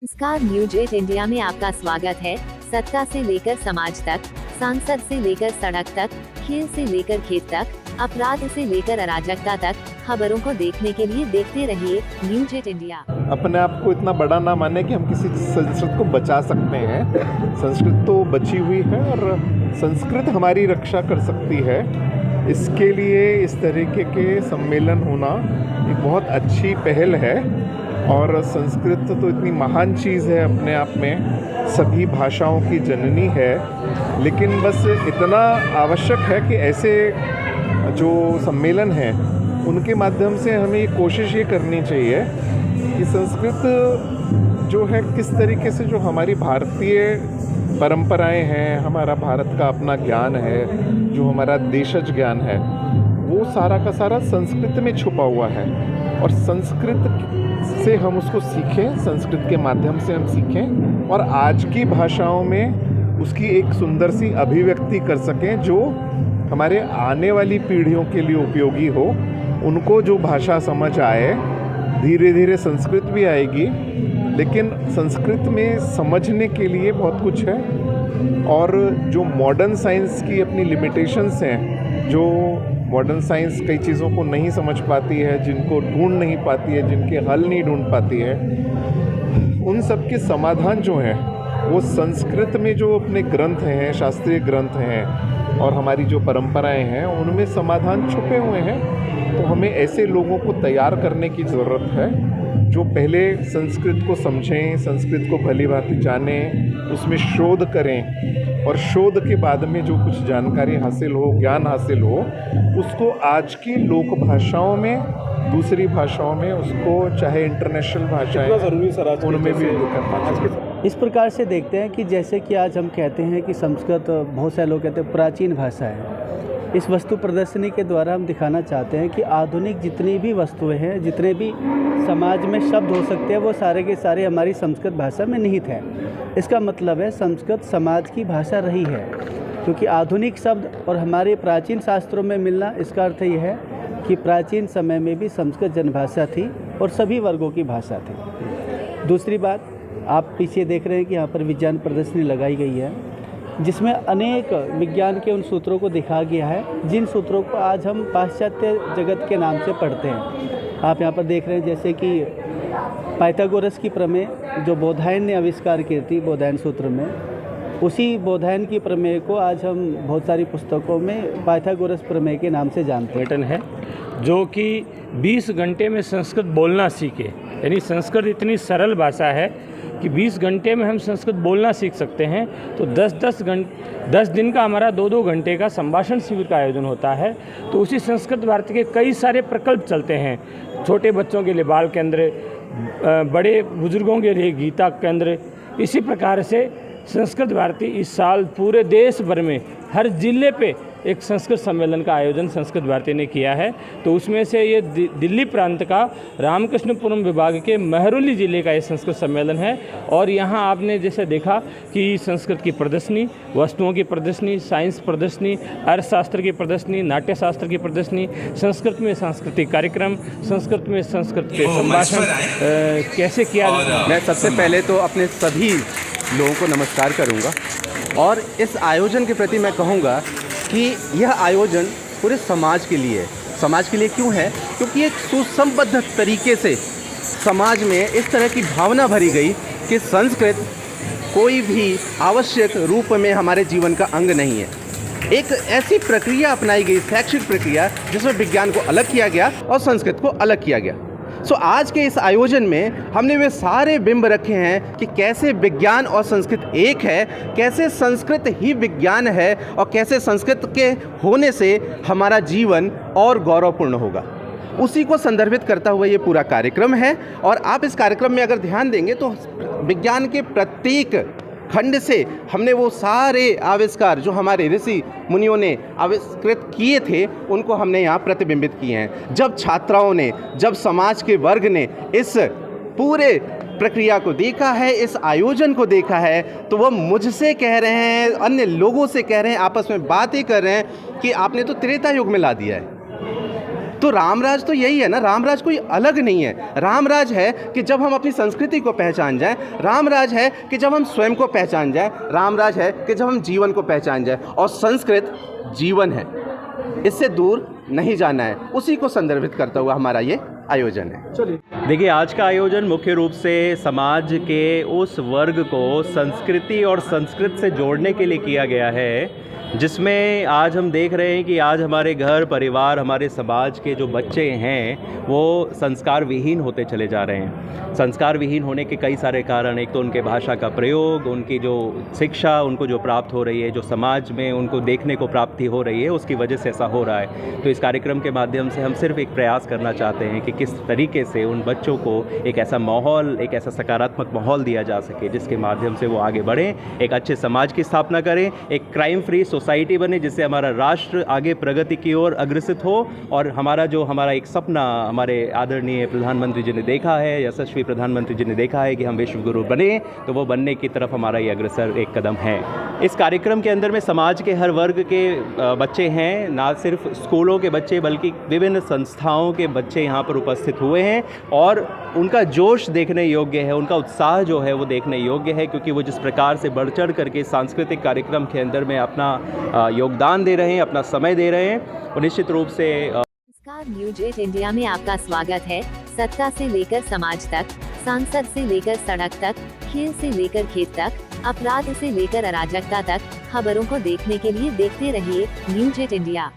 नमस्कार, news 8 India में आपका स्वागत है। सत्ता से लेकर समाज तक, सांसद से लेकर सड़क तक, खेल से लेकर खेत तक, अपराध से लेकर अराजकता तक, खबरों को देखने के लिए देखते रहिए न्यूज 8 इंडिया। अपने आप को इतना बड़ा ना माने कि हम किसी संस्कृत को बचा सकते हैं। संस्कृत तो बची हुई है और संस्कृत हमारी रक्षा कर सकती है। इसके लिए इस तरीके के सम्मेलन होना एक बहुत अच्छी पहल है। और संस्कृत तो इतनी महान चीज़ है अपने आप में, सभी भाषाओं की जननी है। लेकिन बस इतना आवश्यक है कि ऐसे जो सम्मेलन हैं उनके माध्यम से हमें कोशिश ये करनी चाहिए कि संस्कृत जो है किस तरीके से जो हमारी भारतीय परंपराएं हैं, हमारा भारत का अपना ज्ञान है, जो हमारा देशज ज्ञान है, वो सारा का सारा संस्कृत में छुपा हुआ है। और संस्कृत से हम उसको सीखें, संस्कृत के माध्यम से हम सीखें और आज की भाषाओं में उसकी एक सुंदर सी अभिव्यक्ति कर सकें जो हमारे आने वाली पीढ़ियों के लिए उपयोगी हो। उनको जो भाषा समझ आए, धीरे धीरे संस्कृत भी आएगी, लेकिन संस्कृत में समझने के लिए बहुत कुछ है। और जो मॉडर्न साइंस की अपनी लिमिटेशंस हैं, जो मॉडर्न साइंस कई चीज़ों को नहीं समझ पाती है, जिनको ढूंढ नहीं पाती है, जिनके हल नहीं ढूंढ पाती है, उन सब के समाधान जो हैं वो संस्कृत में जो अपने ग्रंथ हैं, शास्त्रीय ग्रंथ हैं और हमारी जो परंपराएं हैं, उनमें समाधान छुपे हुए हैं। तो हमें ऐसे लोगों को तैयार करने की ज़रूरत है जो पहले संस्कृत को समझें, संस्कृत को भली भांति जानें, उसमें शोध करें और शोध के बाद में जो कुछ जानकारी हासिल हो, ज्ञान हासिल हो, उसको आज की लोक भाषाओं में, दूसरी भाषाओं में, उसको चाहे इंटरनेशनल भाषाएं उनमें भी करना चाहिए। इस प्रकार से देखते हैं कि जैसे कि आज हम कहते हैं कि संस्कृत, बहुत सारे लोग कहते हैं प्राचीन भाषा है। इस वस्तु प्रदर्शनी के द्वारा हम दिखाना चाहते हैं कि आधुनिक जितनी भी वस्तुएं हैं, जितने भी समाज में शब्द हो सकते हैं, वो सारे के सारे हमारी संस्कृत भाषा में निहित हैं। इसका मतलब है संस्कृत समाज की भाषा रही है, क्योंकि आधुनिक शब्द और हमारे प्राचीन शास्त्रों में मिलना, इसका अर्थ यह है कि प्राचीन समय में भी संस्कृत जनभाषा थी और सभी वर्गों की भाषा थी। दूसरी बात, आप पीछे देख रहे हैं कि यहाँ पर विज्ञान प्रदर्शनी लगाई गई है, जिसमें अनेक विज्ञान के उन सूत्रों को दिखाया गया है जिन सूत्रों को आज हम पाश्चात्य जगत के नाम से पढ़ते हैं। आप यहाँ पर देख रहे हैं जैसे कि पाइथागोरस की प्रमेय जो बोधायन ने आविष्कार की थी बोधायन सूत्र में, उसी बोधायन की प्रमेय को आज हम बहुत सारी पुस्तकों में पाइथागोरस प्रमेय के नाम से जानते हैं। है जो कि 20 घंटे में संस्कृत बोलना सीखे, यानी संस्कृत इतनी सरल भाषा है कि 20 घंटे में हम संस्कृत बोलना सीख सकते हैं। तो 10 दिन का हमारा 2-2 घंटे का संभाषण शिविर का आयोजन होता है। तो उसी संस्कृत भारती के कई सारे प्रकल्प चलते हैं। छोटे बच्चों के लिए बाल केंद्र, बड़े बुजुर्गों के लिए गीता केंद्र। इसी प्रकार से संस्कृत भारती इस साल पूरे देश भर में हर जिले पे एक संस्कृत सम्मेलन का आयोजन संस्कृत भारती ने किया है। तो उसमें से ये दिल्ली प्रांत का रामकृष्णपुरम विभाग के महरौली ज़िले का ये संस्कृत सम्मेलन है। और यहाँ आपने जैसे देखा कि संस्कृत की प्रदर्शनी, वस्तुओं की प्रदर्शनी, साइंस प्रदर्शनी, अर्थशास्त्र की प्रदर्शनी, नाट्यशास्त्र की प्रदर्शनी, संस्कृत में सांस्कृतिक कार्यक्रम, संस्कृत में संस्कृत के संभाषण कैसे किया। मैं सबसे पहले तो अपने सभी लोगों को नमस्कार करूंगा और इस आयोजन के प्रति मैं कहूंगा कि यह आयोजन पूरे समाज के लिए है। समाज के लिए क्यों है? क्योंकि एक सुसंबद्ध तरीके से समाज में इस तरह की भावना भरी गई कि संस्कृत कोई भी आवश्यक रूप में हमारे जीवन का अंग नहीं है। एक ऐसी प्रक्रिया अपनाई गई, शैक्षिक प्रक्रिया, जिसमें विज्ञान को अलग किया गया और संस्कृत को अलग किया गया। आज के इस आयोजन में हमने वे सारे बिंब रखे हैं कि कैसे विज्ञान और संस्कृत एक है, कैसे संस्कृत ही विज्ञान है और कैसे संस्कृत के होने से हमारा जीवन और गौरवपूर्ण होगा। उसी को संदर्भित करता हुआ ये पूरा कार्यक्रम है। और आप इस कार्यक्रम में अगर ध्यान देंगे तो विज्ञान के प्रत्येक खंड से हमने वो सारे आविष्कार जो हमारे ऋषि मुनियों ने आविष्कृत किए थे, उनको हमने यहाँ प्रतिबिंबित किए हैं। जब छात्राओं ने, जब समाज के वर्ग ने इस पूरे प्रक्रिया को देखा है, इस आयोजन को देखा है, तो वो मुझसे कह रहे हैं, अन्य लोगों से कह रहे हैं, आपस में बातें कर रहे हैं कि आपने तो त्रेता युग में ला दिया है। तो रामराज तो यही है ना, रामराज कोई अलग नहीं है। रामराज है कि जब हम अपनी संस्कृति को पहचान जाएं, रामराज है कि जब हम स्वयं को पहचान जाएं, रामराज है कि जब हम जीवन को पहचान जाएं। और संस्कृत जीवन है, इससे दूर नहीं जाना है, उसी को संदर्भित करता हुआ हमारा ये आयोजन है। चलिए, देखिए, आज का आयोजन मुख्य रूप से समाज के उस वर्ग को संस्कृति और संस्कृत से जोड़ने के लिए किया गया है, जिसमें आज हम देख रहे हैं कि आज हमारे घर परिवार, हमारे समाज के जो बच्चे हैं वो संस्कार विहीन होते चले जा रहे हैं। संस्कार विहीन होने के कई सारे कारण, एक तो उनके भाषा का प्रयोग, उनकी जो शिक्षा उनको जो प्राप्त हो रही है, जो समाज में उनको देखने को प्राप्ति हो रही है, उसकी वजह से ऐसा हो रहा है। तो इस कार्यक्रम के माध्यम से हम सिर्फ एक प्रयास करना चाहते हैं कि किस तरीके से उन बच्चों को एक ऐसा माहौल, एक ऐसा सकारात्मक माहौल दिया जा सके जिसके माध्यम से वो आगे बढ़ें, एक अच्छे समाज की स्थापना करें, एक क्राइम फ्री सोसाइटी बने जिससे हमारा राष्ट्र आगे प्रगति की ओर अग्रसित हो। और हमारा एक सपना हमारे आदरणीय प्रधानमंत्री जी ने देखा है, यशस्वी प्रधानमंत्री जी ने देखा है कि हम विश्व गुरु बने, तो वो बनने की तरफ हमारा ये अग्रसर एक कदम है। इस कार्यक्रम के अंदर में समाज के हर वर्ग के बच्चे हैं, ना सिर्फ स्कूलों के बच्चे बल्कि विभिन्न संस्थाओं के बच्चे यहाँ पर उपस्थित हुए हैं और उनका जोश देखने योग्य है, उनका उत्साह जो है वो देखने योग्य है, क्योंकि वो जिस प्रकार से बढ़ चढ़ करके सांस्कृतिक कार्यक्रम के अंदर में अपना योगदान दे रहे हैं, अपना समय दे रहे हैं। और निश्चित रूप से नमस्कार, न्यूज 8 इंडिया में आपका स्वागत है। सत्ता से लेकर समाज तक, सांसद से लेकर सड़क तक, खेल से लेकर खेत तक, अपराध से लेकर अराजकता तक, खबरों को देखने के लिए देखते रहिए न्यूज 8 इंडिया।